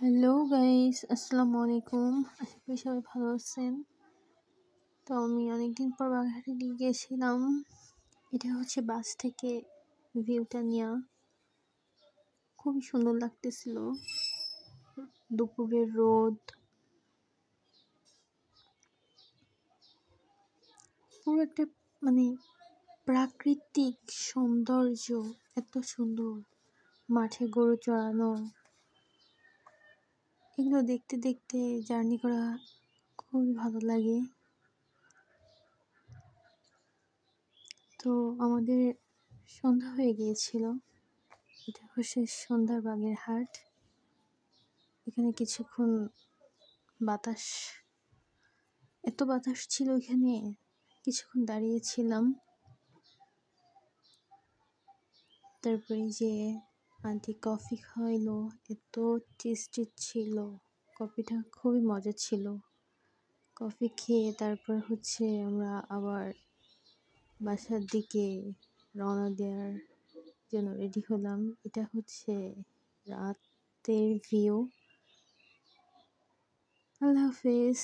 Hello guys, আসসালামু আলাইকুম। আশা করি সবাই ভালো আছেন। তো আমি অনেকদিন পর বাগেরহাটে গিয়েছিলাম। এটা হচ্ছে বাস থেকে ভিউটা নেওয়া, খুবই সুন্দর লাগতেছিল। দুপুরের রোদ, পুরো একটা মানে প্রাকৃতিক সৌন্দর্য, এত সুন্দর। মাঠে গরু চড়ানো, এগুলো দেখতে দেখতে জার্নি করা খুবই ভালো লাগে। তো আমাদের সন্ধ্যা হয়ে গিয়েছিল। এটা হচ্ছে সন্ধ্যার বাগেরহাট। এখানে কিছুক্ষণ বাতাস, এত বাতাস ছিল এখানে, কিছুক্ষণ দাঁড়িয়েছিলাম। তারপরে যে আন্টি কফি খাওয়াইলো, এত টেস্টি ছিল। কফিটা খুবই মজা ছিল। কফি খেয়ে তারপর হচ্ছে আমরা আবার বাসার দিকে রওনা দেওয়ার জন্য রেডি হলাম। এটা হচ্ছে রাতের ভিউ। আল্লাহ হাফেজ।